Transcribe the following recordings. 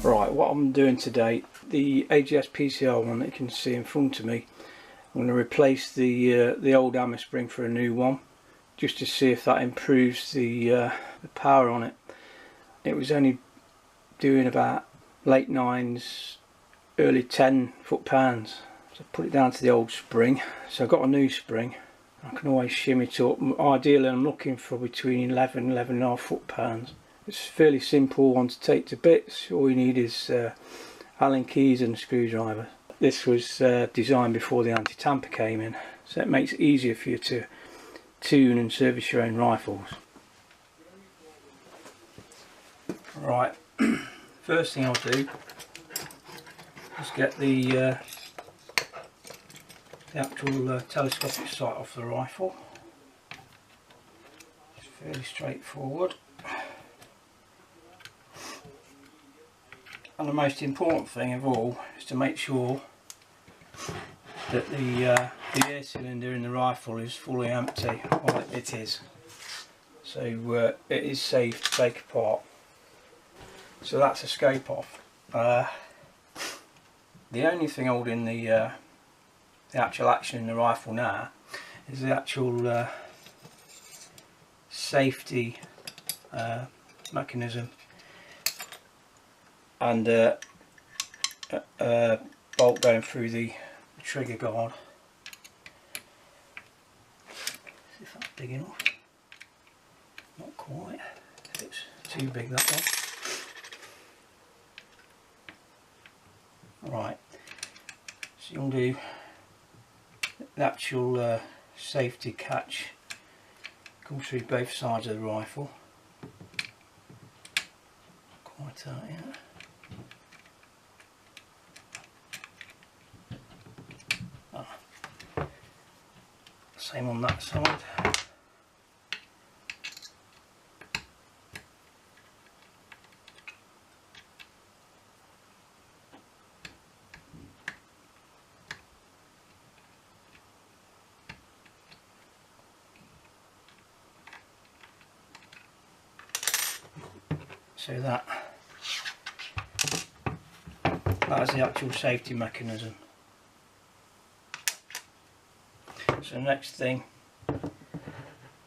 Right, what I'm doing today, the AGS PCR1 that you can see in front of me, I'm going to replace the old hammer spring for a new one, just to see if that improves the power on it. It was only doing about late 9s, early 10 foot-pounds, so I put it down to the old spring. So I've got a new spring. I can always shim it up. Ideally I'm looking for between 11–11.5 foot-pounds. It's a fairly simple one to take to bits. All you need is Allen keys and a screwdriver. This was designed before the anti-tamper came in, so it makes it easier for you to tune and service your own rifles. Right, first thing I'll do is get the actual telescopic sight off the rifle. It's fairly straightforward. And the most important thing of all is to make sure that the air cylinder in the rifle is fully empty. Well, it is. So it is safe to take apart. So that's a scope off. The only thing holding the actual action in the rifle now is the actual safety mechanism and a bolt going through the trigger guard. See if that's big enough. Not quite. It's too big, that one. Right. So you'll do the actual safety catch comes through both sides of the rifle. Quite out yet. Same on that side. So that is the actual safety mechanism. So next thing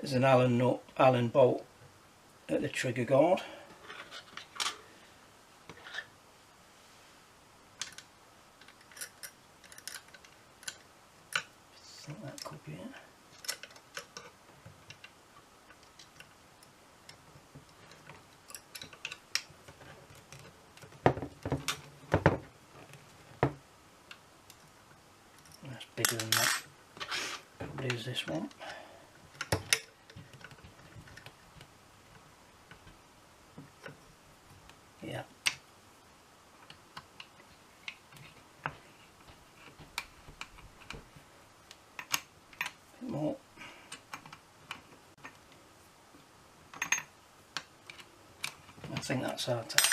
is an Allen bolt at the trigger guard. I think that could be it. That's bigger than that. Probably is this one. Yeah. A bit more. I think that's our tackle.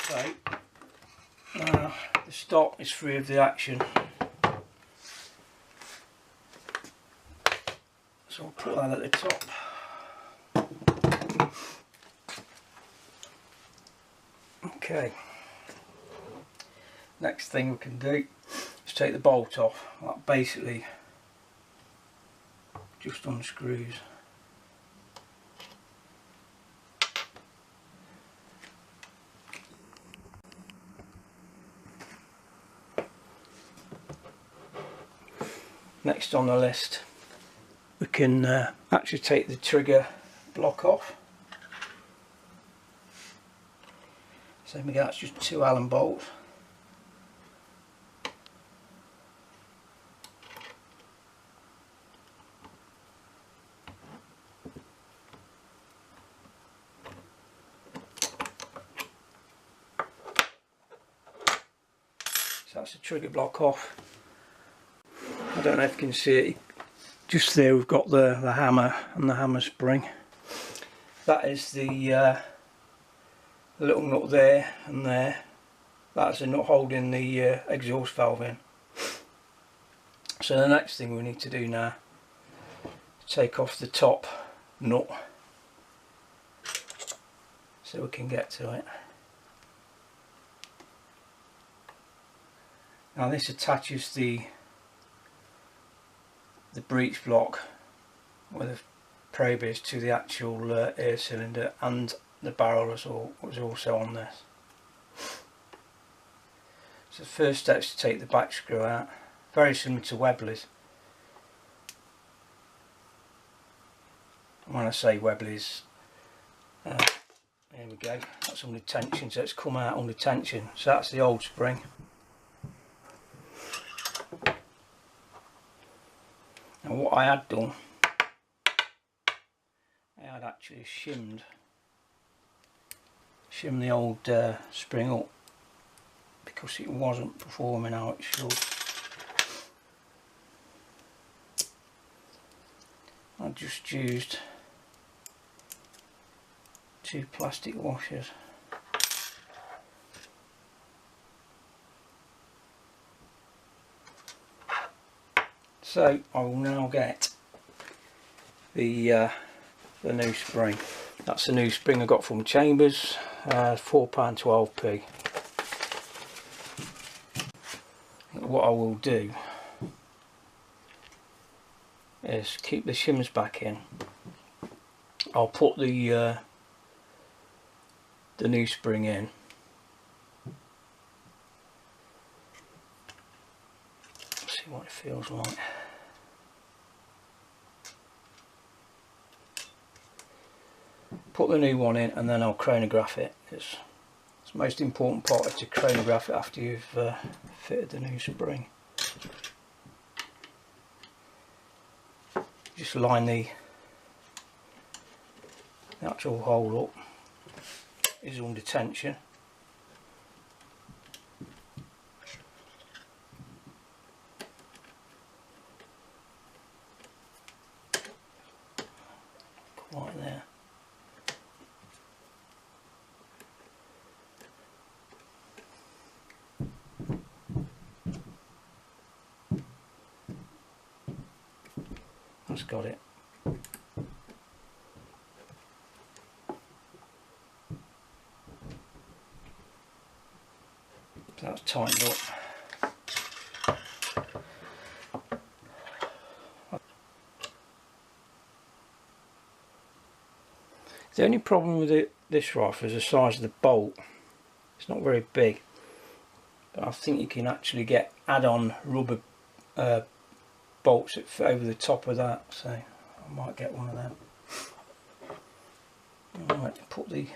So the stock is free of the action. So I'll put that at the top. Okay. Next thing we can do is take the bolt off. That basically just unscrews. Next on the list, we can actually take the trigger block off. So again, that's just 2 Allen bolts. So that's the trigger block off. I don't know if you can see it. Just there we've got the hammer and the hammer spring. That is the little nut there and there. That's the nut holding the exhaust valve in. So the next thing we need to do now is take off the top nut so we can get to it. Now this attaches the breech block where the probe is to the actual air cylinder, and the barrel was also on this. So the first step is to take the back screw out, very similar to Webley's. And when I say Webley's, there we go, that's under tension, so it's come out under tension. So that's the old spring. And what I had done, I had actually shimmed the old spring up because it wasn't performing how it should. I just used 2 plastic washers. So I will now get the new spring. That's the new spring I got from Chambers, £4.12p. What I will do is keep the shims back in. I'll put the new spring in. See what it feels like. Put the new one in and then I'll chronograph it. It's the most important part is to chronograph it after you've fitted the new spring. Just line the actual hole up. Is under tension. Quite there. That's got it. So that's tightened up. The only problem with this rifle is the size of the bolt. It's not very big, but I think you can actually get add-on rubber bolts that fit over the top of that, so I might get one of them. Alright, put the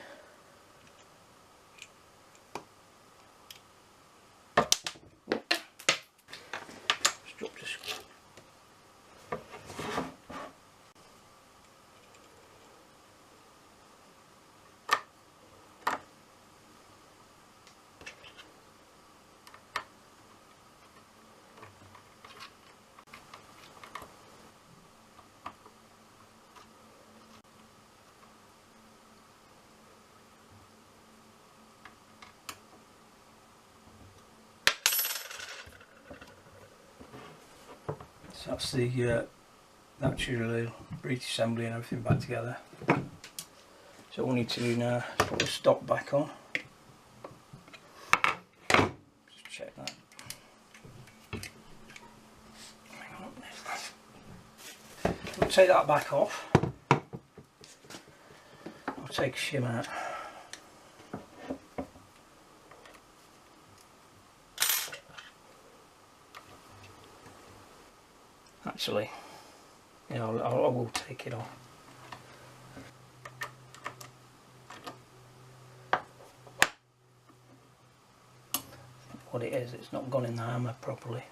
so that's the actual breech assembly and everything back together. So all we need to do now is put the stop back on. Just check that. Hang on. We'll take that back off. I'll take a shim out. Actually, yeah, I will take it off. What it is, it's not gone in the hammer properly.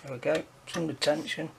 There we go, it's under tension.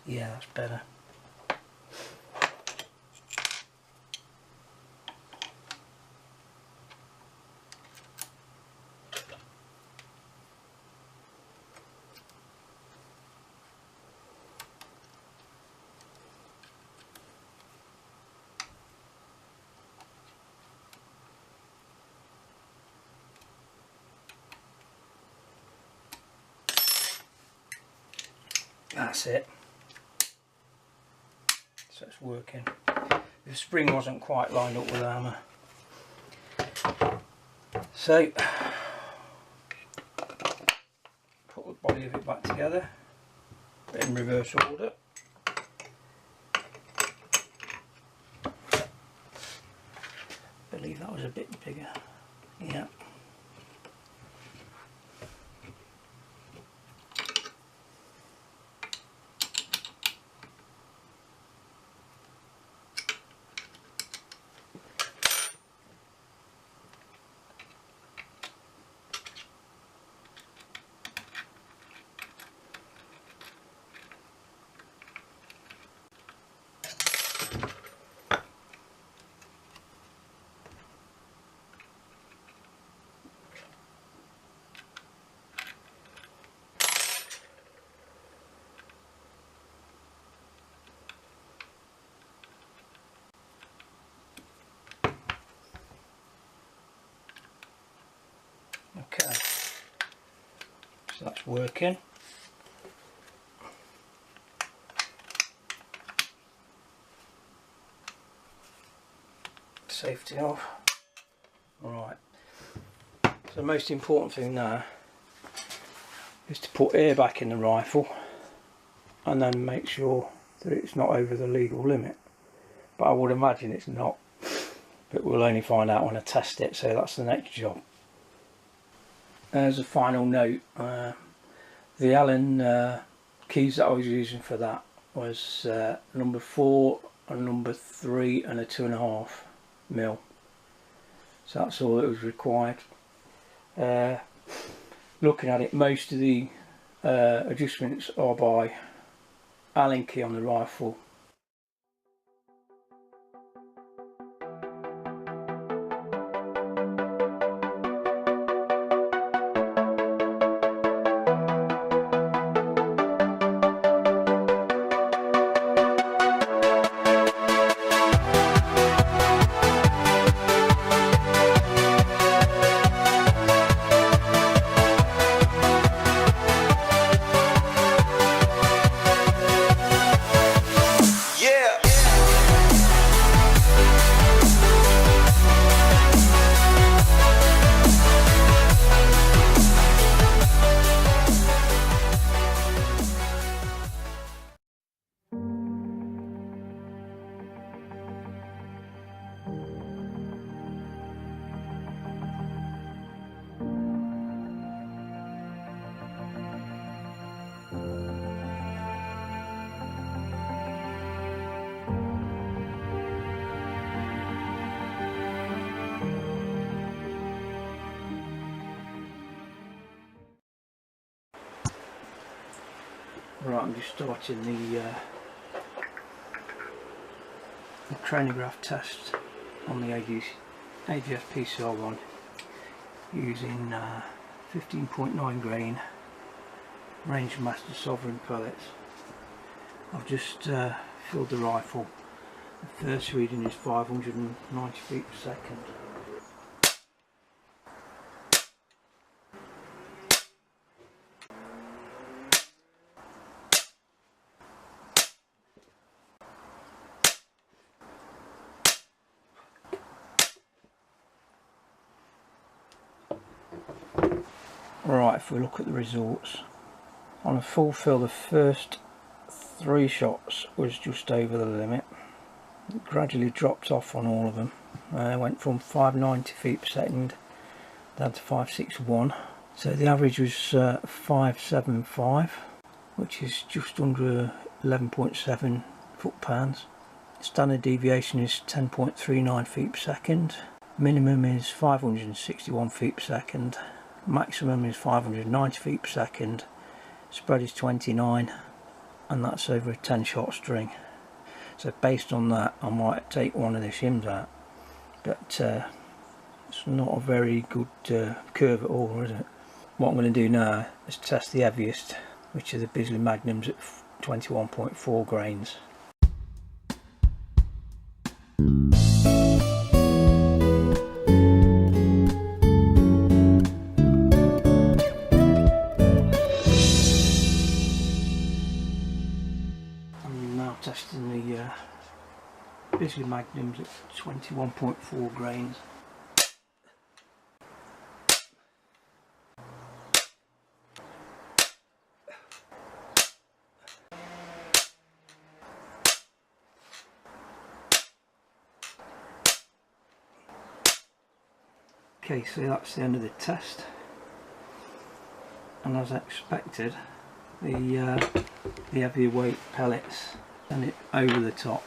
Yeah, that's better. That's it. So it's working. The spring wasn't quite lined up with the hammer. So put the body of it back together in reverse order. I believe that was a bit bigger. Yeah. Okay, so that's working. Safety off. Right, so the most important thing now is to put air back in the rifle and then make sure that it's not over the legal limit, but I would imagine it's not, but we'll only find out when I test it, so that's the next job. As a final note, the Allen keys that I was using for that was number 4 and number 3 and a 2.5 mil. So that's all that was required. Looking at it, most of the adjustments are by Allen key on the rifle. Right, I'm just starting the chronograph test on the AGS PCR1 using 15.9 grain range master sovereign pellets. I've just filled the rifle. The first reading is 590 feet per second. Right, if we look at the results, on a full fill the first 3 shots was just over the limit. It gradually dropped off on all of them. Went from 590 feet per second down to 561. So the average was 575, which is just under 11.7 foot-pounds. Standard deviation is 10.39 feet per second. Minimum is 561 feet per second. Maximum is 590 feet per second. Spread is 29, and that's over a 10-shot string. So based on that, I might take one of the shims out, but it's not a very good curve at all, is it? What I'm going to do now is test the heaviest, which are the Bisley Magnums at 21.4 grains. I'm now testing the Bisley Magnums at 21.4 grains. Okay, so that's the end of the test, and as expected, the heavier weight pellets send it over the top.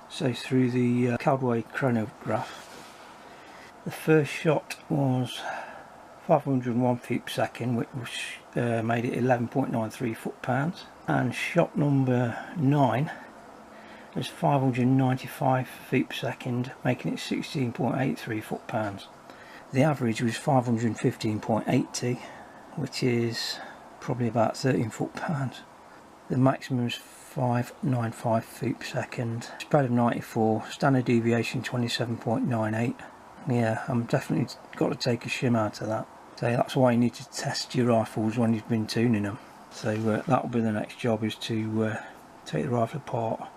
So through the Caldwell chronograph, the first shot was 501 feet per second, which made it 11.93 foot-pounds, and shot number 9 was 595 feet per second, making it 16.83 foot-pounds. The average was 515.80, which is probably about 13 foot-pounds. The maximum is 595 feet per second. Spread of 94, standard deviation 27.98. Yeah, I'm definitely got to take a shim out of that. So that's why you need to test your rifles when you've been tuning them. So that'll be the next job, is to take the rifle apart,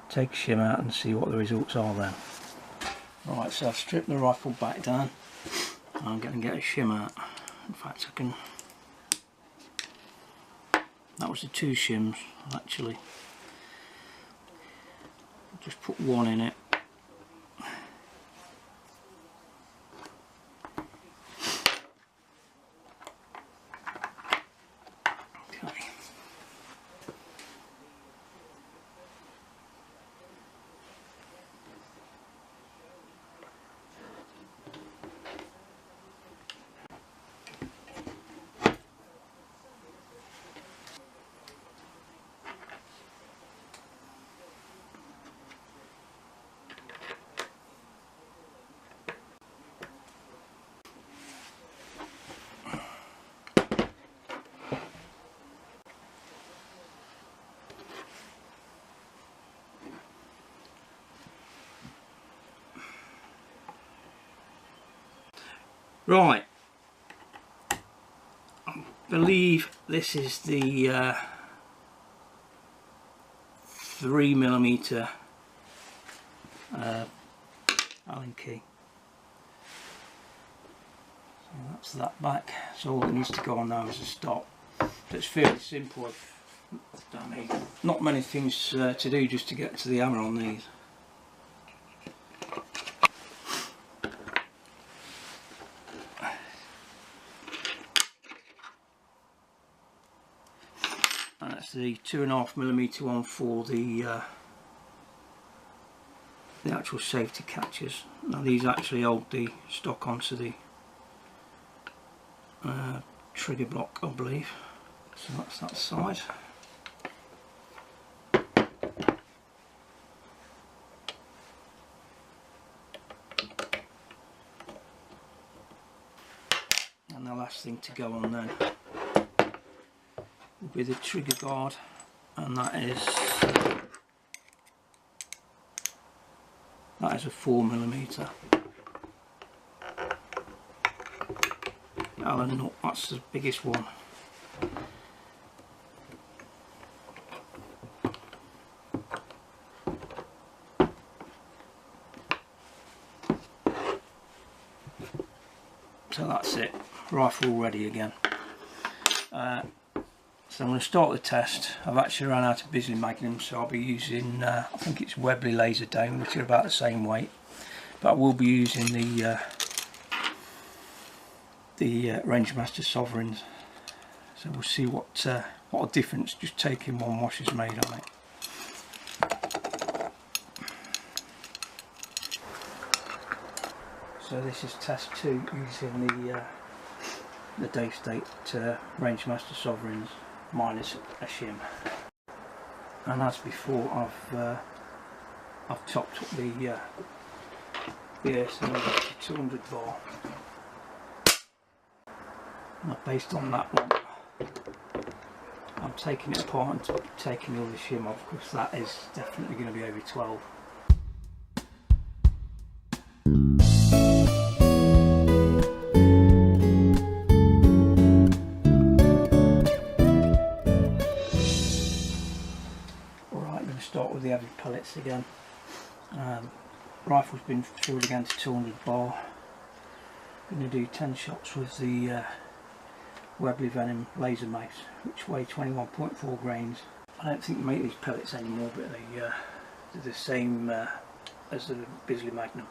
take a shim out and see what the results are then. Right, so I've stripped the rifle back down. I'm going to get a shim out. In fact, I can... That was the 2 shims actually. Just put one in it. Okay. Right, I believe this is the 3mm Allen key. So that's that back. So all that needs to go on now is a stop. So it's fairly simple. I mean, not many things to do just to get to the hammer on these. And that's the 2.5mm one for the actual safety catches. Now these actually hold the stock onto the trigger block, I believe. So that's that side. And the last thing to go on then will be the trigger guard, and that is a 4mm Allen nut. That's the biggest one. So that's it, rifle ready again. So I'm going to start the test. I've actually run out of Bisley Magnum, so I'll be using, I think it's Webley Laser Dome, which are about the same weight. But I will be using the Rangemaster Sovereigns. So we'll see what a difference just taking one wash has made on it. So this is test 2 using the Daystate Rangemaster Sovereigns minus a shim. And as before, I've topped up the ASM to 200 bar. Now based on that one, I'm taking it apart and taking all the shim off, because that is definitely going to be over 12. Start with the heavy pellets again. Rifle's been filled again to 200 bar. I'm going to do 10 shots with the Webley Venom laser mace, which weigh 21.4 grains. I don't think they make these pellets anymore, but they're the same as the Bisley Magnum.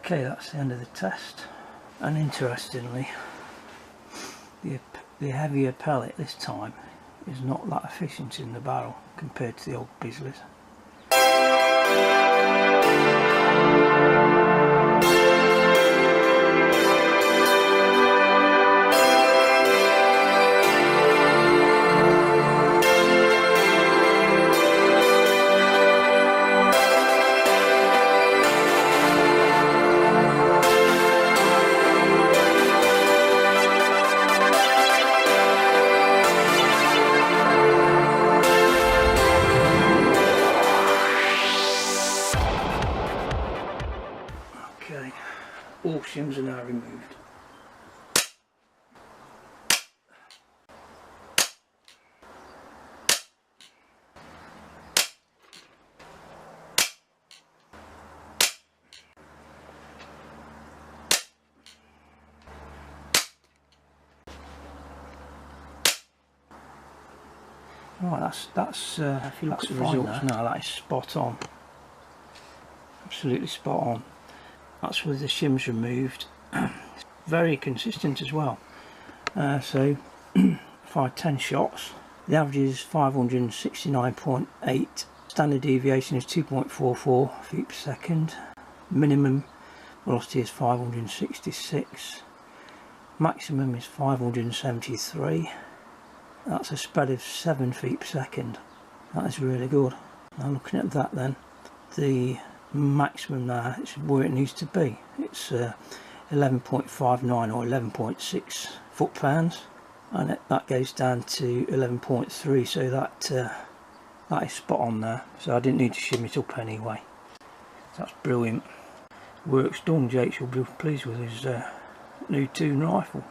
Okay, that's the end of the test, and interestingly, the heavier pellet this time is not that efficient in the barrel compared to the old Bisleys. Okay, all shims are now removed. Right, that's the results now. That is spot on, absolutely spot on. That's with the shims removed. Very consistent as well. So fired 10 shots. The average is 569.8. Standard deviation is 2.44 feet per second. Minimum velocity is 566. Maximum is 573. That's a spread of 7 feet per second. That is really good. Now looking at that then, the maximum now is where it needs to be. It's 11.59 or 11.6 foot-pounds, and that goes down to 11.3, so that is spot on there. So I didn't need to shim it up anyway. That's brilliant. Work's done. Jake will be pleased with his new tune rifle.